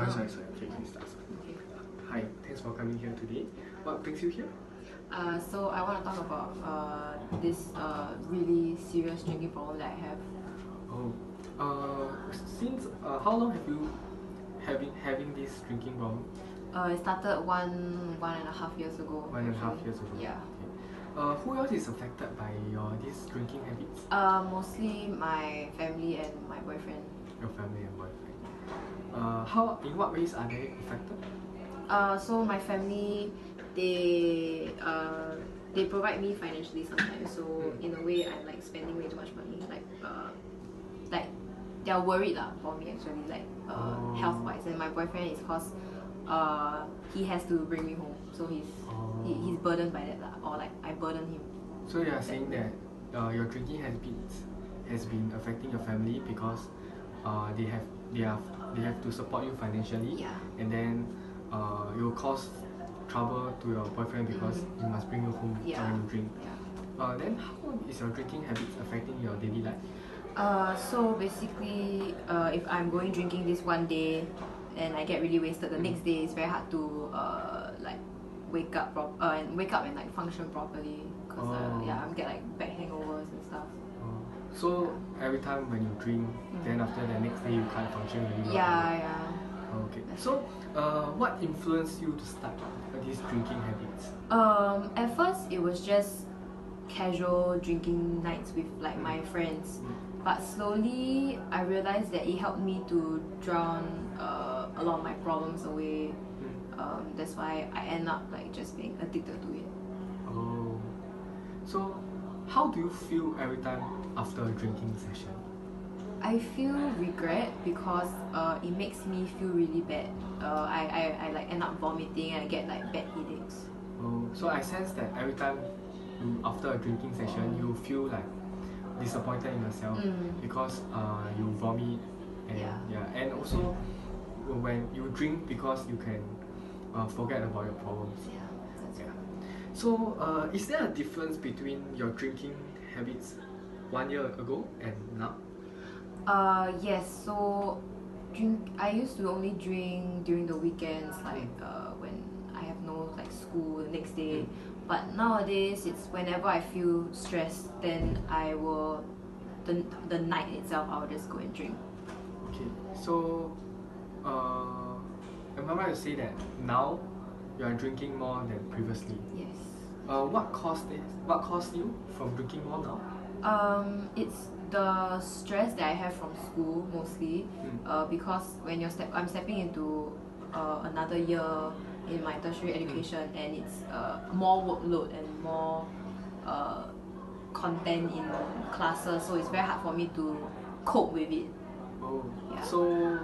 Sorry. Okay, can start. Okay. Hi, thanks for coming here today. What brings you here? So I want to talk about this really serious drinking problem that I have. Since how long have you having this drinking problem? It started one and a half years ago. 1.5 years ago. Yeah. Okay. Who else is affected by your these drinking habits? Mostly my family and my boyfriend. Your family and boyfriend. In what ways are they affected? So my family, they provide me financially sometimes. So in a way, I'm like spending way too much money. Like they're worried for me actually, health wise. And my boyfriend is cause he has to bring me home, so he's burdened by that or like I burden him. So you are saying that your drinking habits has been affecting your family because they have to support you financially. Yeah. And then it will cause trouble to your boyfriend because he must bring you home when you drink. Yeah. Then how is your drinking habits affecting your daily life? So basically, if I'm going drinking this one day and I get really wasted, the next day it's very hard to like wake up and like function properly because I'm get like back hangovers and stuff. So every time when you drink, then after the next day you can't function really well. Yeah. Okay. So what influenced you to start these drinking habits? At first it was just casual drinking nights with like my friends, but slowly I realized that it helped me to drown a lot of my problems away. That's why I end up like just being addicted to it. Oh, so how do you feel every time after a drinking session? I feel regret because it makes me feel really bad. I like end up vomiting and I get like bad headaches. Oh, so I sense that every time after a drinking session you feel like disappointed in yourself because you vomit and also when you drink because you can forget about your problems. Yeah, that's right. So is there a difference between your drinking habits 1 year ago and now? Yes. So I used to only drink during the weekends, like when I have no like school the next day. But nowadays it's whenever I feel stressed, then I will the night itself I will just go and drink. Okay. So am I right to say that now you are drinking more than previously? Yes. What caused this? What caused you from drinking more now? It's the stress that I have from school mostly. Because when I'm stepping into another year in my tertiary education, and it's more workload and more content in classes, so it's very hard for me to cope with it. Oh, Yeah. so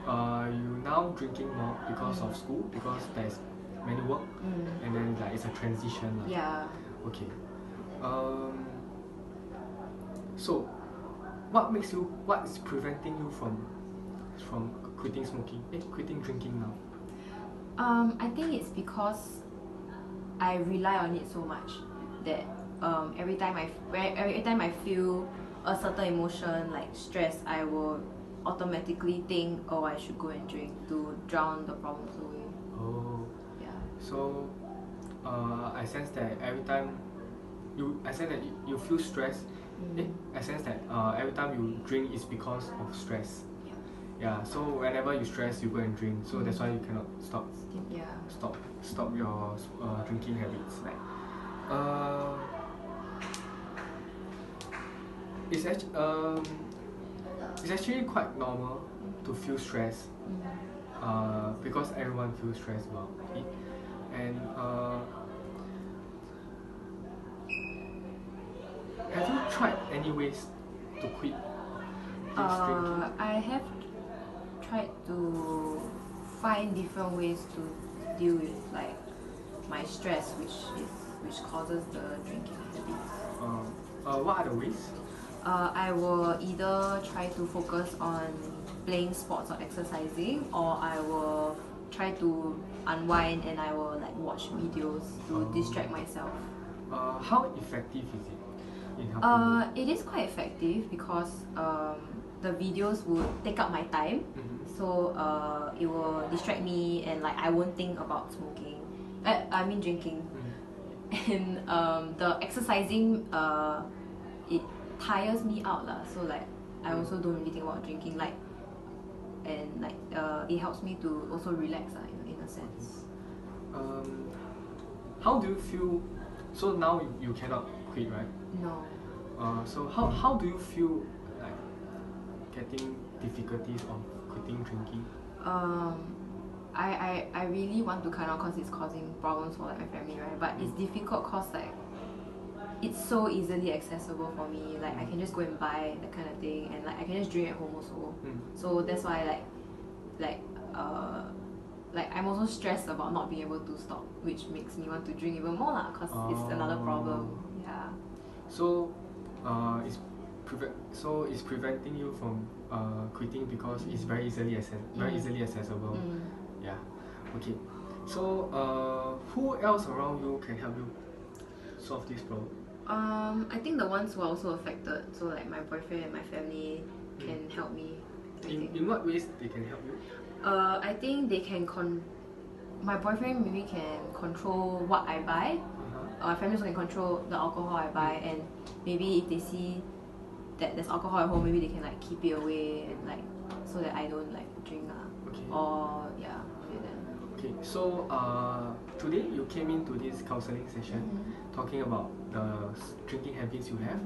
you now drinking more because of school, because there's many work, and then like it's a transition. Yeah. Okay. So what is preventing you from quitting drinking now? I think it's because I rely on it so much that every time I feel a certain emotion like stress, I will automatically think, oh, I should go and drink to drown the problems away. Oh. Yeah. So I sense that every time you feel stressed. I sense that every time you drink is because of stress. Yeah. So whenever you stress, you go and drink. So that's why you cannot stop your drinking habits. It's actually quite normal to feel stressed. Because everyone feels stressed about it. And have you tried any ways to quit this drinking? I have tried to find different ways to deal with like my stress, which causes the drinking habits. What are the ways? I will either try to focus on playing sports or exercising, or I will try to unwind and I will like watch videos to distract myself. How effective is it in helping you? It is quite effective because the videos would take up my time. so it will distract me and like I won't think about smoking. I mean drinking. And the exercising it tires me out lah. So like I also don't really think about drinking like, and like it helps me to also relax in a sense. How do you feel? So now you cannot quit, right? No. So how do you feel like getting difficulties of quitting drinking? I really want to cut out because it's causing problems for like my family, right? But it's difficult because like it's so easily accessible for me. Like I can just go and buy that kind of thing, and like I can just drink at home also. So that's why like I'm also stressed about not being able to stop, which makes me want to drink even more lah. Cause it's another problem. Yeah. So it's preventing you from quitting because it's very easily accessible. Yeah. Okay. So who else around you can help you solve this problem? I think the ones who are also affected, so like my boyfriend and my family can help me. In what ways they can help you? I think they can my boyfriend maybe can control what I buy. My family also can control the alcohol I buy, and maybe if they see that there's alcohol at home, maybe they can like keep it away and like so that I don't like drink or yeah. Okay, so today you came into this counseling session talking about the drinking habits you have.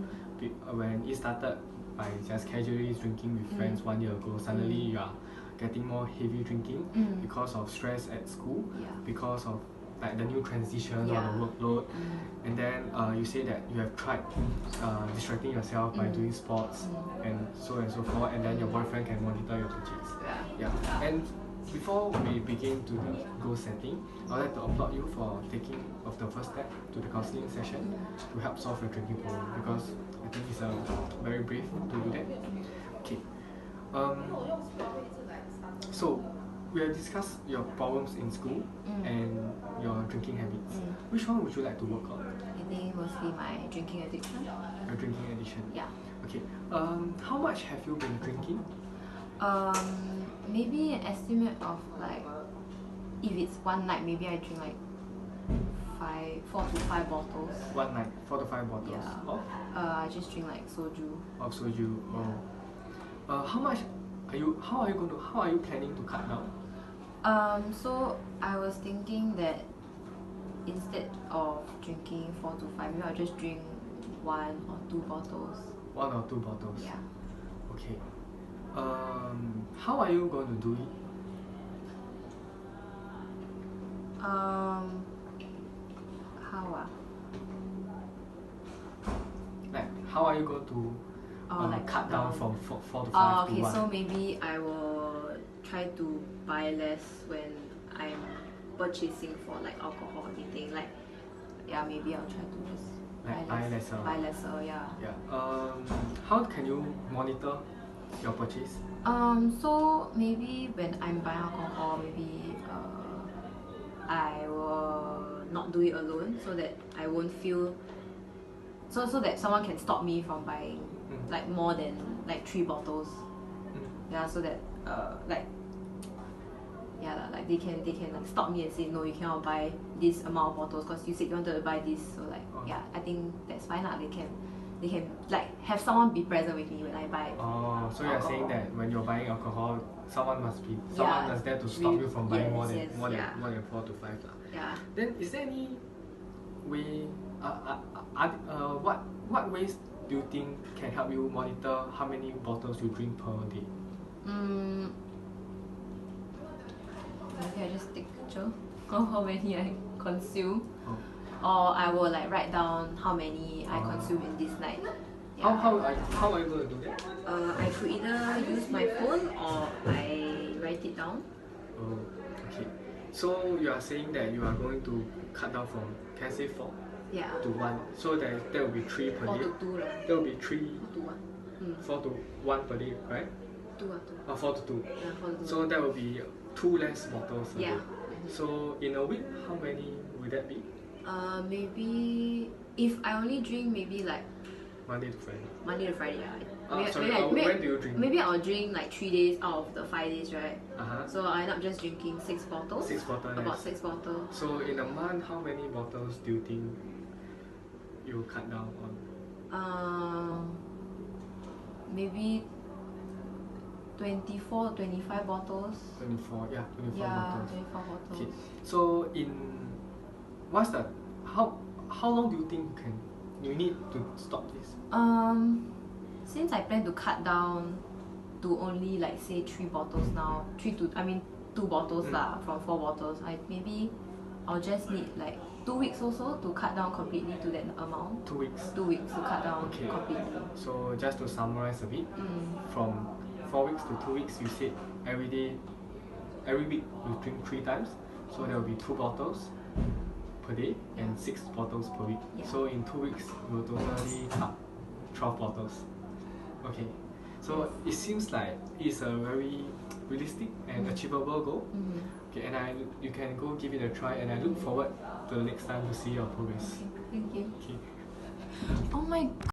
When it started by just casually drinking with friends 1 year ago, suddenly you are getting more heavy drinking because of stress at school, because of like the new transition or the workload, and then you say that you have tried distracting yourself by doing sports and so forth, and then your boyfriend can monitor your purchase. And before we begin to the goal setting, I would like to applaud you for taking of the first step to the counseling session to help solve your drinking problem, because I think it's very brave to do that. Okay. So we have discussed your problems in school and your drinking habits. Which one would you like to work on? I think mostly my drinking addiction. Your drinking addiction? Yeah. Okay. How much have you been drinking? Maybe an estimate of like, if it's one night, maybe I drink like 4 to 5 bottles. One night, 4 to 5 bottles. Yeah. Of? I just drink like soju. Of soju. Oh. How are you planning to cut down? So I was thinking that instead of drinking 4 to 5, maybe I'll just drink 1 or 2 bottles. 1 or 2 bottles? Yeah. Okay. How are you going to do it? How are you going to cut down from 4 to 5 to 1? So maybe I will try to buy less when I'm purchasing for like alcohol or anything. Like, yeah, maybe I'll try to just buy lesser, yeah. How can you monitor your purchase? So maybe when I'm buying alcohol, maybe I will not do it alone, so that I won't feel so that someone can stop me from buying like more than like 3 bottles. Yeah, so that like they can like stop me and say no, you cannot buy this amount of bottles because you said you wanted to buy this. So like yeah, I think that's fine lah. They can like have someone be present with me when I buy. So you're saying that when you're buying alcohol, someone must there to stop you from buying more than 4 to 5 lah. Yeah. Then is there any way? What ways do you think can help you monitor how many bottles you drink per day? Maybe I just take a picture of how many I consume. Or I will like write down how many I consume in this night. Yeah. How are you going to do that? I could either use my phone or I write it down. Oh, okay. So you are saying that you are going to cut down from, can I say 4? Yeah. To 1. So that will be 3 per 4 day. 4 to 2 lah. That will be 3. 4 to 1. 4 to 1 per day, right? 2 2. 4 to 2. Yeah, 4 to 2. So that will be 2 less bottles a day. Yeah. So in a week, how many will that be? Maybe if I only drink maybe like Monday to Friday. Monday to Friday, yeah. When do you drink? Maybe I'll drink like 3 days out of the 5 days, right? Uh-huh. So I end up just drinking 6 bottles. 6 bottles. About 6 bottles. So in a month, how many bottles do you think you cut down on? Maybe 24 25 bottles. 24 bottles. 24 bottles. Okay. So how long do you think you need to stop this? Since I plan to cut down to only like say 3 bottles now, 2 bottles from 4 bottles, I'll just need like 2 weeks also to cut down completely to that amount. 2 weeks. 2 weeks to cut down completely. So just to summarize a bit, from 4 weeks to 2 weeks, you said every week you drink 3 times, so there will be 2 bottles per day and 6 bottles per week. Yeah. So in 2 weeks, you will totally cut 12 bottles. Okay, so it seems like it's a very realistic and achievable goal. Okay, and you can go give it a try, and I look forward to the next time to see your progress. Okay, thank you. Okay. Oh my